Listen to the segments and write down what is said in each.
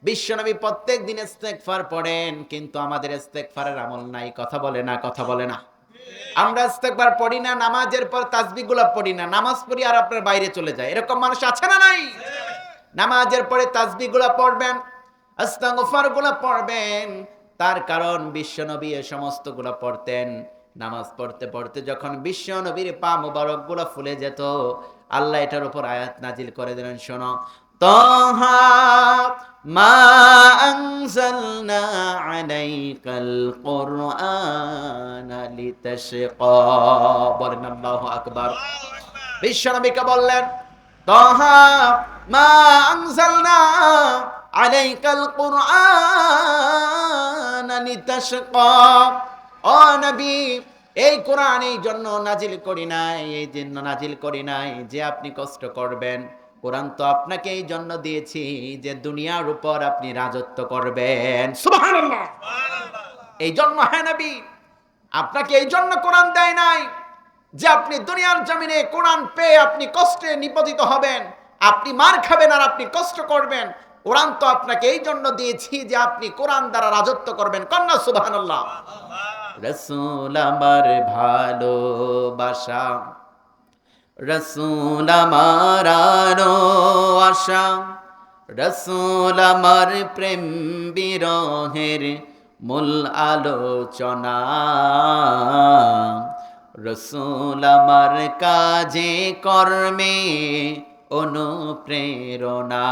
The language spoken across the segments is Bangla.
বিশ্বনবী প্রত্যেক দিন ইস্তেগফার পড়েন, কিন্তু আমাদের ইস্তেগফারের আমল নাই। কথা বলে না, কথা বলে না। আমরা ইস্তেগফার পড়ি না, নামাজের পর তাসবিহগুলো পড়ি না, নামাজ পড়ি আর আপনার বাইরে চলে যায়। এরকম মানুষ আছে না নাই? নামাজের পরে তাসবিহগুলো পড়বেন, ইস্তেগফারগুলো পড়বেন। তার কারণ বিশ্বনবী এই সমস্তগুলো পড়তেন। নামাজ পড়তে পড়তে যখন বিশ্বনবীর পা মোবারকগুলো ফুলে যেত, আল্লাহ এটার উপর আয়াত নাজিল করে দিলেন, শোনো, তাহা মা আনজালনা আলাইকাল কুরআনা লিতাশকা। বলেন আল্লাহু আকবার। বিশ্বনবীকে বললেন, তাহা মা আনজালনা আলাইকাল কুরআনা লিতাশকা। ও নবী, এই কোরআন এই জন্য নাজিল করি নাই, এই জন্য নাজিল করি নাই যে আপনি কষ্ট করবেন। কোরআন তো আপনাকে এই জন্য দিয়েছি যে দুনিয়ার উপর আপনি রাজত্ব করবেন। সুবহানাল্লাহ। এই জন্য, হ্যাঁ নবী, আপনাকে এই জন্য কোরআন দেয় নাই যে আপনি দুনিয়ার জমিনে কোরআন পেয়ে আপনি কষ্টে নিপতিত হবেন, আপনি মার খাবেন আর আপনি কষ্ট করবেন। কোরআন তো আপনাকে এই জন্য দিয়েছি যে আপনি কোরআন দ্বারা রাজত্ব করবেন। কন্যা সুবহানাল্লাহ। রাসূল আমার ভালোবাসা, রাসূল আমার আরো আশা, রাসূল আমার প্রেম বিরহের মূল আলোচনা, রাসূল আমার কাজে কর্মে অনুপ্রেরণা।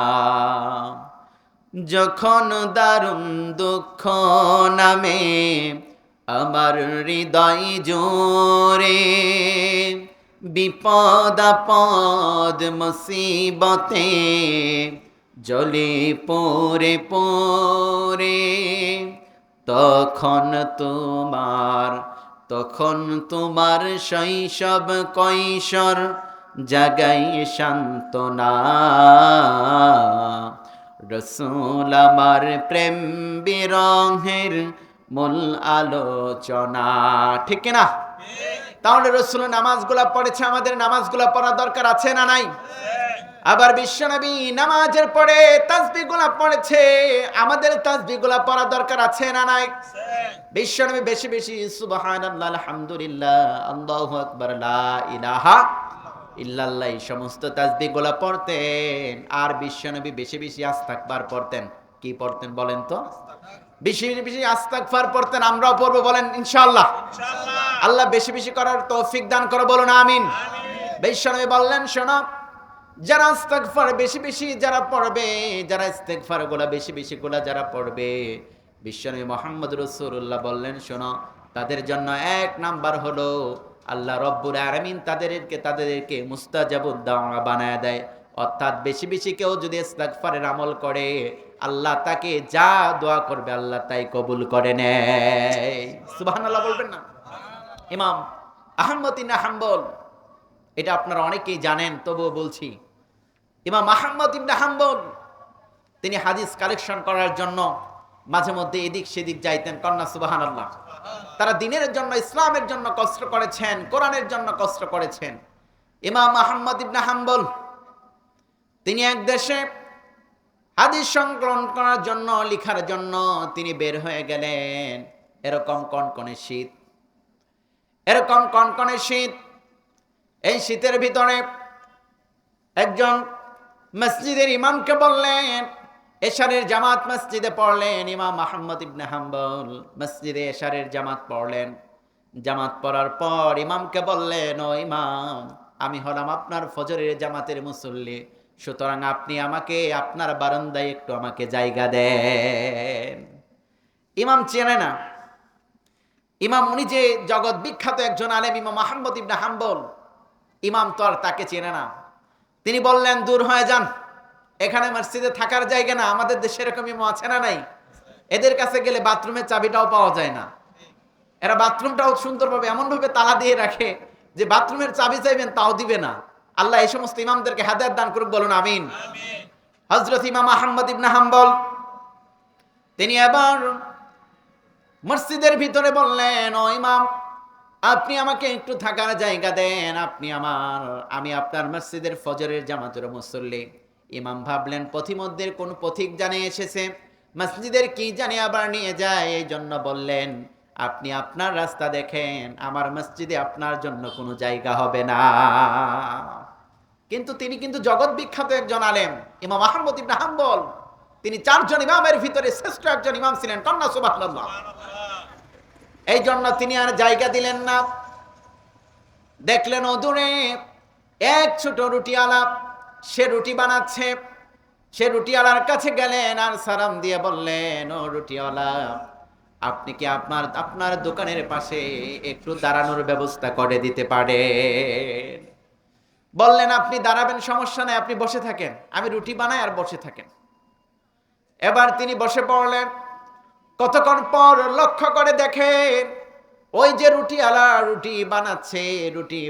যখন দারুণ দুঃখ নামে আমার হৃদয় জোরে, বিপদ আপদ মুসিবতে জ্বলে পড়ে পড়ে, তখন তোমার শৈশব কৈশোর জাগাই সান্ত্বনা। রাসূল আমার প্রেম বিরহের মূল আলোচনা। ঠিক না? তাহলে রাসূল নামাজগুলা পড়েছে, আমাদের নামাজগুলা পড়া দরকার আছে না নাই? আবার বিশ্বনবী নামাজের পরে তাসবিহগুলা পড়েছে, আমাদের তাসবিহগুলা পড়া দরকার আছে না নাই? বিশ্বনবী বেশি বেশি সুবহানাল্লাহ, আলহামদুলিল্লাহ, আল্লাহু আকবার, লা ইলাহা ইল্লাল্লাহ এই সমস্ত তাসবিহগুলা পড়তেন। আর বিশ্বনবী বেশি বেশি আস্তাগফার পড়তেন। কি পড়তেন বলেন তো? বেশি বেশি আস্তাগফার পড়তেন। আমরাও পড়বো, বলেন ইনশাআল্লাহ। আল্লাহ বেশি বেশি করার তৌফিক দান করে, বলুন আমিন। বিশ্বনবী বললেন, শোনো, যারা ইস্তেগফার বেশি বেশি যারা পড়বে, যারা ইস্তেগফার গুলা বেশি বেশি গুলা যারা পড়বে, বিশ্বনবী মুহাম্মদ রাসূলুল্লাহ বললেন, শোনো, তাদের জন্য এক নাম্বার হলো আল্লাহ রব্বুল আলামিন তাদেরকে মুস্তাজাবুদ দাওয়া বানায় দেয়। অর্থাৎ বেশি বেশি কেউ যদি ইস্তেগফারের আমল করে, আল্লাহ তাকে যা দোয়া করবে আল্লাহ তাই কবুল করে নেয়। সুবহানাল্লাহ বলবেন না? ইমাম আহমদ ইবনে হাম্বল, এটা আপনারা অনেকেই জানেন, তবুও বলছি। ইমাম আহমদ ইবনে হাম্বল তিনি হাদিস কালেকশন করার জন্য মাঝে মধ্যে এদিক সেদিক যাইতেন। কন্যা সুবহানাল্লাহ। তারা দ্বীনের জন্য, ইসলামের জন্য কষ্ট করেছেন, কোরআনের জন্য কষ্ট করেছেন। ইমাম আহমদ ইবনে হাম্বল তিনি এক দেশে হাদিস সংকলন করার জন্য, লেখার জন্য তিনি বের হয়ে গেলেন। এরকম কনকনে শীত, এরকম কনকনে শীত। এই শীতের ভিতরে একজন মসজিদের ইমামকে বললেন, এশারের জামাত মসজিদে পড়লেন। ইমাম আহমদ ইবনে হাম্বল মসজিদে এশারের জামাত পড়লেন। জামাত পড়ার পর ইমামকে বললেন, ও ইমাম, আমি হলাম আপনার ফজরের জামাতের মুসল্লি, সুতরাং আপনি আমাকে আপনার বারান্দায় একটু আমাকে জায়গা দেন। ইমাম চেনে না। ইমাম, উনি যে জগৎ বিখ্যাত একজন আলেম, ইমাম আহমদ ইবনে হাম্বল, ইমাম তো আর তাকে চেনে না। তিনি বললেন, দূর হয়ে যান, এখানে মসজিদে থাকার জায়গা না। আমাদের দেশে এরকম ইমাম আছে না নাই? এদের কাছে গেলে বাথরুমের চাবিটাও পাওয়া যায় না। এরা বাথরুমটাও সুন্দরভাবে এমনভাবে তালা দিয়ে রাখে যে বাথরুমের চাবি চাইবেন তাও দিবে না। আল্লাহ এই সমস্ত ইমামদেরকে হেদায়েত দান করুক, বলুন আমিন। হযরত ইমাম আহমদ ইবনে হাম্বল তিনি এবার মসজিদের ভিতরে বললেন, ও ইমাম, আপনি আমাকে একটু থাকার জায়গা দেন। আমি আপনার মসজিদের ফজরের জামাতের মুসল্লি। ইমাম ভাবলেন পথিমধ্যের কোন পথিক জানে এসেছে, মসজিদের কি জানে আবার নিয়ে যায়, এই জন্য বললেন আপনি আপনার রাস্তা দেখেন, আমার মসজিদে আপনার জন্য কোনো জায়গা হবে না। কিন্তু তিনি কিন্তু জগৎ বিখ্যাত একজন আলেম, ইমাম আহমদ ইবনে হাম্বল। তিনি 4 জন ইমামের ভিতরে শ্রেষ্ঠ একজন ইমাম ছিলেন। কন্যা সুবহানাল্লাহ। এই জন্য তিনি আর জায়গা দিলেন না। দেখলেন দূরে এক ছোট রুটিওয়ালা, সে রুটি বানাচ্ছে। সে রুটিওয়ালার কাছে গেলেন আর সালাম দিয়ে বললেন, ও রুটিওয়ালা, আপনি কি আপনার দোকানের পাশে একটু দাঁড়ানোর ব্যবস্থা করে দিতে পারেন? বললেন আপনি দাঁড়াবেন, সমস্যা নাই, আপনি বসে থাকেন, আমি রুটি বানাই আর বসে থাকেন। এবার তিনি বসে পড়লেন। কতক্ষণ পর লক্ষ্য করে দেখেন ওই যে রুটিওয়ালা রুটি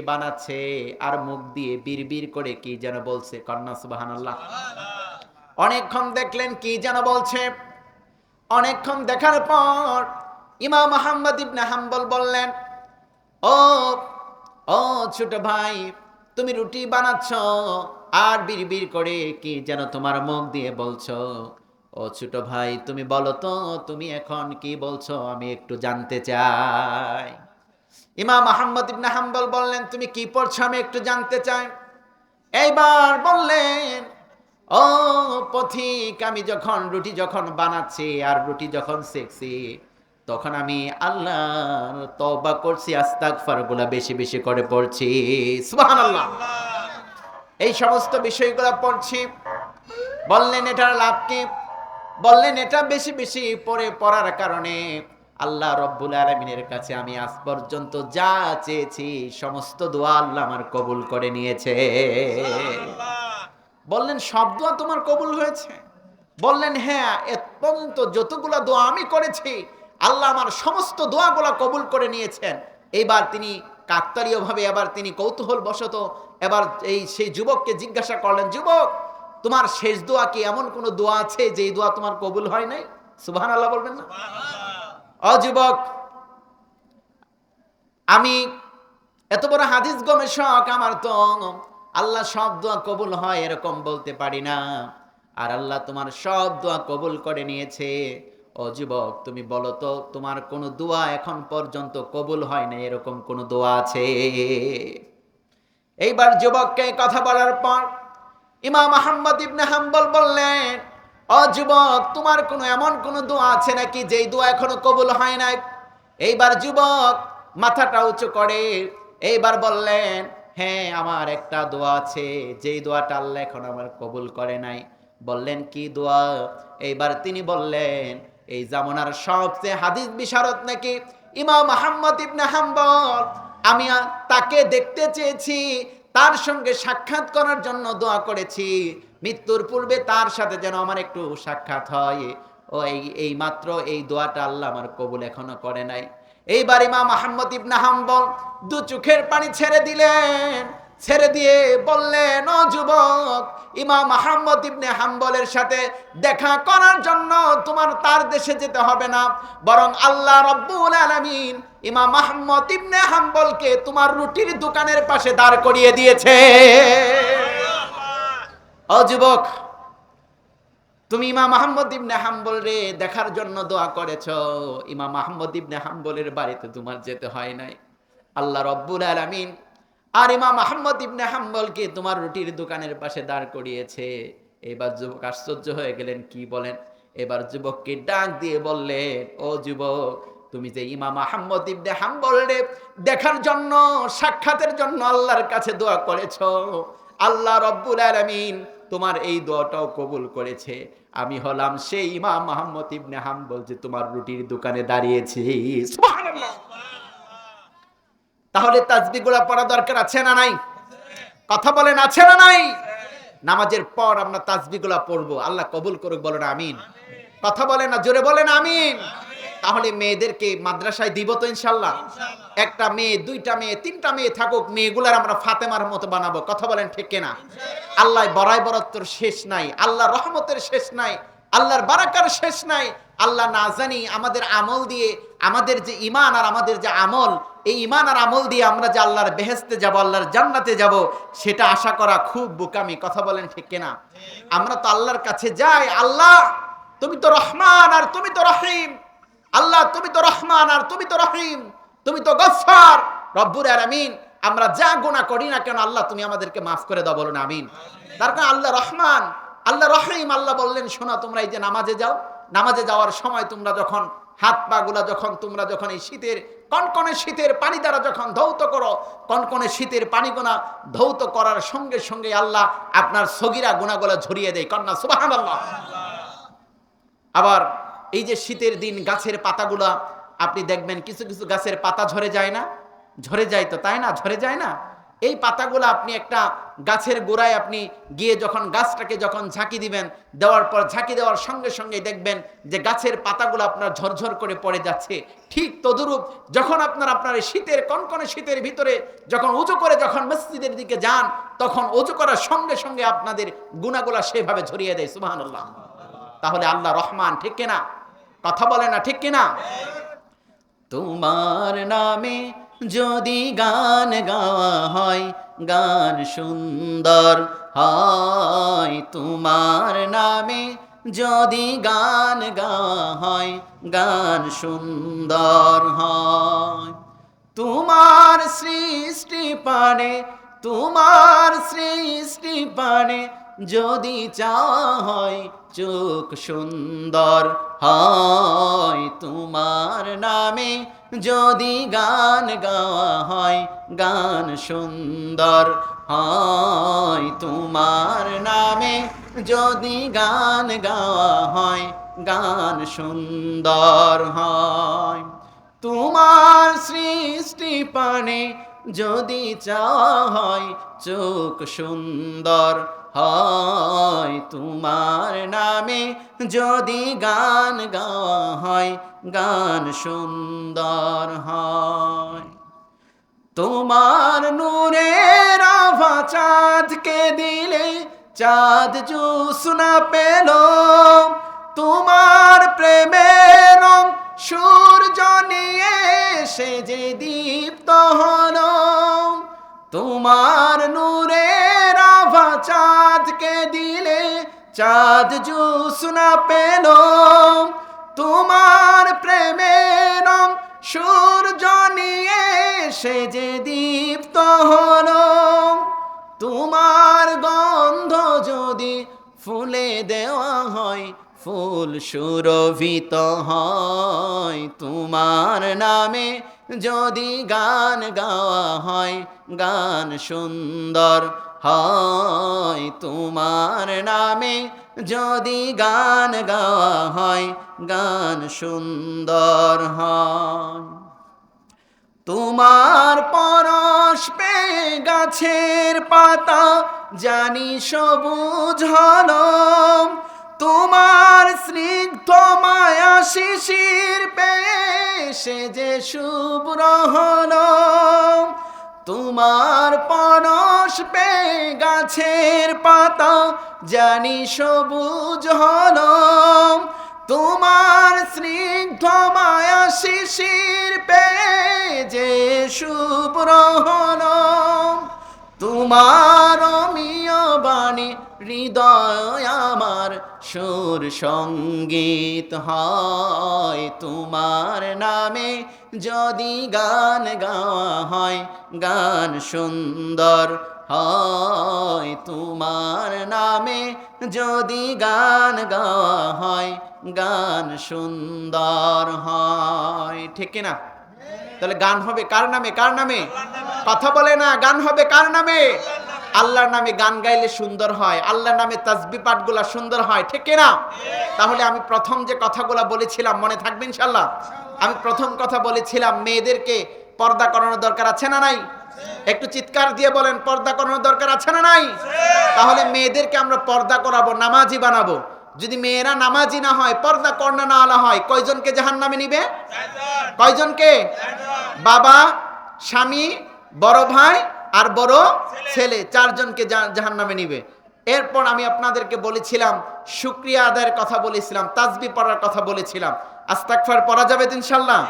বানাচ্ছে আর মুখ দিয়ে বিড়বিড় করে কি যেন বলছে। কন্যা সুবহানাল্লাহ। অনেকক্ষণ দেখলেন কি যেন বলছে। অনেকক্ষণ দেখার পর ইমাম আহমদ ইবনে হাম্বল বললেন, ও ও ছোট ভাই, তুমি রুটি বানাচ্ছ আর বিড়বিড় করে কি যেন তোমার মুখ দিয়ে বলছো। ও ছোট ভাই, তুমি বলো তো তুমি এখন কি বলছো, আমি একটু জানতে চাই। ইমাম আহমদ ইবনে হাম্বল বললেন, তুমি কি পড়ছো আমি একটু জানতে চাই। এইবার বললেন, ও পথিক, আমি রুটি যখন বানাচ্ছি আর রুটি যখন সেকছি, তখন আমি আল্লাহর তওবা করছি, আস্তাগফারগুলো বেশি বেশি করে পড়ছি। সুবহানাল্লাহ। এই সমস্ত বিষয়গুলো পড়ছি। বললেন এটার লাভ কি? বললেন এটা বেশি বেশি পড়ার কারণে আল্লাহ রব্বুল আলামিনের কাছে আমি আজ পর্যন্ত যা চেয়েছি সমস্ত দোয়া আল্লাহ আমার কবুল করে নিয়েছে। বললেন সব দোয়া তোমার কবুল হয়েছে? বললেন হ্যাঁ, এ পর্যন্ত যতগুলো দোয়া আমি করেছি আল্লাহ আমার সমস্ত দোয়াগুলো কবুল করে নিয়েছেন। এইবার তিনি কাকতালীয়ভাবে তিনি কৌতূহল বশত সেই যুবককে জিজ্ঞাসা করলেন, যুবক, তোমার শেষ দোয়া কি এমন কোন দোয়া আছে যে দোয়া তোমার কবুল হয় নাই? সুবহানাল্লাহ বলবেন না? ও যুবক, আমি এত বড় হাদিস গবেষক, আমার তো আল্লাহ সব দোয়া কবুল হয় এরকম বলতে পারি না, আর আল্লাহ তোমার সব দোয়া কবুল করে নিয়েছে। ও যুবক, তুমি বলো তো তোমার কোন দোয়া এখন পর্যন্ত কবুল হয় না এরকম কোন দোয়া আছে? এইবার যুবককে কথা বলার পর ইমাম আহমদ ইবনে হাম্বল বললেন, ও যুবক, তোমার এমন কোন দোয়া আছে নাকি যেই দোয়া এখনো কবুল হয় নাই? এইবার যুবক মাথাটা উঁচু করে এইবার বললেন, হ্যাঁ, আমার একটা দোয়া আছে যেই দোয়াটা আল্লাহ এখন আমার কবুল করে নাই। বললেন কি দোয়া? এইবার তিনি বললেন, এই জামানার সবচেয়ে হাদিস বিশারদ নাকি ইমাম আহমদ ইবনে হাম্বল, আমি তাকে দেখতে চেয়েছি, তার সঙ্গে সাক্ষাৎ করার জন্য দোয়া করেছি, মৃত্যুর পূর্বে তার সাথে যেন আমার একটু সাক্ষাৎ হয়। ও এই মাত্র এই দোয়াটা আল্লাহ আমার কবুল এখনো করে নাই। এইবার ইমাম আহমদ ইবনে হাম্বল দু চোখের পানি ছেড়ে দিলেন। ছেড়ে দিয়ে বললেন, ও যুবক, ইমাম আহমদ ইবনে হাম্বলের সাথে দেখা করার জন্য তোমার তার দেশে যেতে হবে না, বরং আল্লাহ রব্বুল আলামিন ইমাম আহমদ ইবনে হাম্বলকে তোমার রুটির দোকানের পাশে দাঁড় করিয়ে দিয়েছে। ও যুবক, তুমি ইমাম আহমদ ইবনে হাম্বল রে দেখার জন্য দোয়া করেছো, ইমাম আহমদ ইবনে হাম্বলের বাড়িতে তোমার যেতে হয় নাই। আল্লাহ রব্বুল আলামিন আর ইমাম আহমদ ইবনে হাম্বলকে তোমার রুটির দোকানের পাশে দাঁড় করিয়েছে। এবার যুবক আশ্চর্য হয়ে গেলেন, কি বলেন? এবার যুবককে ডাক দিয়ে বললেন, ও যুবক, তুমি যে ইমাম আহমদ ইবনে হাম্বল রে দেখার জন্য, সাক্ষাতের জন্য আল্লাহর কাছে দোয়া করেছো, আল্লাহ রব্বুল আলামিন তোমার এই দোয়াটাও কবুল করেছে। আমি হলাম সেই ইমাম আহমদ ইবনে হাম্বল যে তোমার রুটির দোকানে দাঁড়িয়েছি। সুবহানাল্লাহ। তাহলে তাসবিহগুলো পড়া দরকার আছে না নাই? কথা বলেন, আছে না নাই? নামাজের পর আমরা তাসবিহগুলো পড়বো, আল্লাহ কবুল করুক, বলেন আমিন। কথা বলেন না, জোরে বলেন আমিন। তাহলে মেয়েদেরকে মাদ্রাসায় দিব তো ইনশাআল্লাহ। একটা মেয়ে, দুইটা মেয়ে, তিনটা মেয়ে থাকুক, মেয়েগুলার আমরা ফাতেমার মতো বানাবো। কথা বলেন ঠিক কিনা? আল্লাহ বড়াই বরত্বর শেষ নাই, আল্লাহ রহমতের শেষ নাই, আল্লাহর বারাকার শেষ নাই। আল্লাহ না জানি আমাদের আমল দিয়ে আমাদের যে ঈমান আর আমাদের যে আমল, এই ঈমান আর আমল দিয়ে আমরা যে আল্লাহর বেহেশতে যাব, আল্লাহর জান্নাতে যাব, সেটা আশা করা খুব বোকামি। কথা বলেন ঠিক কিনা? আমরা তো আল্লাহর কাছে যাই, আল্লাহ তুমি তো রহমান আর তুমি তো রহিম, আল্লাহ তুমি তো রহমান আর তুমি তো রহিম, তুমি তো গফফার রব্বুল আলামিন। আমরা যা গুনাহ করি না কেন আল্লাহ তুমি আমাদেরকে মাফ করে দাও, বলুন আমিন। তার কারণ আল্লাহ রহমান, আল্লাহ রহিম। আল্লাহ বললেন শোনা, তোমরা এই যে নামাজে যাও, নামাজে যাওয়ার সময় তোমরা যখন হাত পা গুলা তোমরা যখন এই শীতের কনকনে শীতের পানি দ্বারা যখন ধৌত করো, কনকনে শীতের পানিগুনা ধৌত করার সঙ্গে সঙ্গে আল্লাহ আপনার সগীরা গুনাহগুলো ঝরিয়ে দেয়। কন্যা সুবহানাল্লাহ। আবার এই যে শীতের দিন গাছের পাতাগুলা আপনি দেখবেন কিছু কিছু গাছের পাতা ঝরে যায় না? ঝরে যায় তো, তাই না? ঝরে যায় না? এই পাতাগুলো আপনি একটা গাছের গোড়ায় আপনি গিয়ে যখন গাছটাকে যখন ঝাঁকি দিবেন, দেওয়ার পর ঝাঁকি দেওয়ার সঙ্গে সঙ্গে দেখবেন যে গাছের পাতাগুলো আপনার ঝরঝর করে পড়ে যাচ্ছে। ঠিক তদুরূপ যখন আপনার এই শীতের কনকনে শীতের ভিতরে যখন উজু করে যখন মসজিদের দিকে যান, তখন উজু করার সঙ্গে সঙ্গে আপনাদের গুনাহগুলা সেভাবে ঝরিয়ে দেয়। সুবহানাল্লাহ। তাহলে আল্লাহ রহমান, ঠিক কিনা? কথা বলে না, ঠিক কিনা? তোমার নামে যদি গান গাওয়া হয়, গান সুন্দর হয়। তোমার নামে যদি গান গাওয়া হয়, গান সুন্দর হয়। তোমার সৃষ্টি পানে, তোমার সৃষ্টি পানে যদি চাওয়া হয়, চোখ সুন্দর হয়। তোমার নামে যদি গান গাওয়া হয়, গান সুন্দর হয়। তোমার নামে যদি গান গাওয়া হয়, গান সুন্দর হয়। তোমার সৃষ্টি পানে যদি চাওয়া হয়, চোখ সুন্দর হয়। তোমার নামে যদি গান গাওয়া হয়, গান সুন্দর হয়। তোমার নূরের আভা চাঁদকে দিলে চাঁদ জ্যোৎস্না পেল। তোমার প্রেমের রং সূর্য নিয়ে সে যে দীপ্ত হলো। তোমার নূরের আভা চাঁদকে দিলে চাঁদ জ্যোৎস্না পেল। তোমার প্রেমের রং সূর্য নিয়ে সে যে দীপ্ত হলো। তোমার গন্ধ যদি ফুলে দেওয়া হয়, ফুল সুরভিত হয়। তোমার নামে যদি গান গাওয়া হয়, গান সুন্দর হয়। তোমার নামে যদি গান গাওয়া হয়, গান সুন্দর হয়। তোমার পরশ পেয়ে গাছের পাতা জানি সবুজ হলো। তোমার স্নিগ্ধ মায়া শিশির পেয়ে সে যে শুভ্র হলো। তোমার পরশ পেয়ে গাছের পাতা জানি সবুজ হলো। তোমার স্নিগ্ধ মায়া শিশির পেয়ে যে শুভ্র হলো। তোমার অমিয় বাণী হৃদয় আমার সুর সঙ্গীত হয়। তোমার নামে যদি গান গাওয়া হয়, গান সুন্দর হয়। তোমার নামে যদি গান গাওয়া হয়, গান সুন্দর হয়। ঠিক না? তাহলে গান হবে কার নামে? কার নামে? কথা বলে না। গান হবে কার নামে? আল্লাহর নামে গান গাইলে সুন্দর হয়, আল্লাহর নামে তাসবিহ পাঠগুলা সুন্দর হয়। ঠিক না? তাহলে আমি প্রথম যে কথাগুলা বলেছিলাম মনে থাকবে ইনশাআল্লাহ? আমি প্রথম কথা বলেছিলাম মেয়েদেরকে পর্দা করানোর দরকার আছে না নাই? একটু চিৎকার দিয়ে বলেন, পর্দা করানোর দরকার আছে না নাই? তাহলে মেয়েদেরকে আমরা পর্দা করাবো, নামাজি বানাবো। যদি মেয়েরা নামাজি না হয়, পর্দা কর্ণা না আলা হয়, কয়জনকে জাহান্নামে নিবে? কয়জনকে? বাবা, স্বামী, বড় ভাই আর বড় ছেলে, চারজনকে জাহান্নামে নিবে। এরপর আমি আপনাদেরকে বলেছিলাম শুকরিয়া আদায়ের কথা বলেছিলাম, তাসবিহ পড়ার কথা বলেছিলাম। আস্তাগফার পড়া যাবে তো ইনশাআল্লাহ।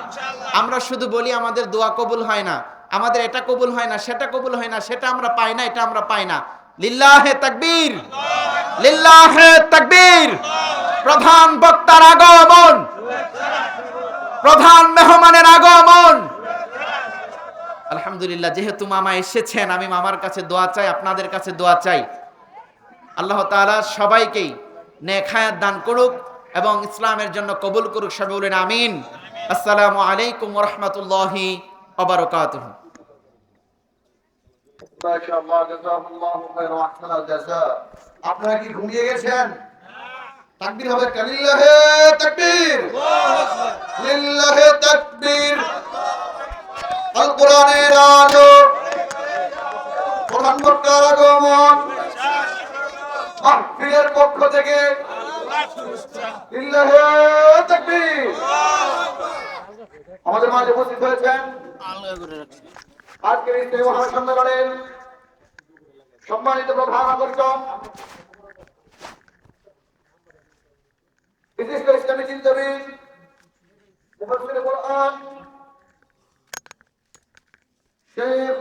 আমরা শুধু বলি আমাদের দোয়া কবুল হয় না, আমাদের এটা কবুল হয় না, সেটা কবুল হয় না, সেটা আমরা পাই না, এটা আমরা পাই না। লিল্লাহে তাকবীর, লিল্লাহে তাকবীর। প্রধান বক্তার আগমন, প্রধান মেহমানের আগমন। আলহামদুলিল্লাহ, যেহেতু মামা এসেছেন, আমি মামার কাছে দোয়া চাই, আপনাদের কাছে দোয়া চাই। আল্লাহ তাআলা সবাইকেই নেক হায়াত দান করুক এবং ইসলামের জন্য কবুল করুক। সবাই বলেন আমিন। আসসালামু আলাইকুম ওয়া রাহমাতুল্লাহি ওয়া বারাকাতুহু। মাশাআল্লাহ, জাযাকাল্লাহু খায়রান ওয়া আহসানাল জাযা। আপনারা কি ঘুমিয়ে গেছেন? তাকবীর হবে, লিল্লাহে তাকবীর, লিল্লাহে তাকবীর। আল কোরআনের আলো, প্রধান বক্তার আগমন, মাহফিলের পক্ষ থেকে লিল্লাহে তাকবীর। আমাদের মাঝে উপস্থিত হয়েছেন আজকের এই মহাসম্মেলনের সম্মানিত প্রধান আকর্ষণ, বিশিষ্ট ইসলামী চিন্তবিদ, মুফাসসিরে কোরআন শেখ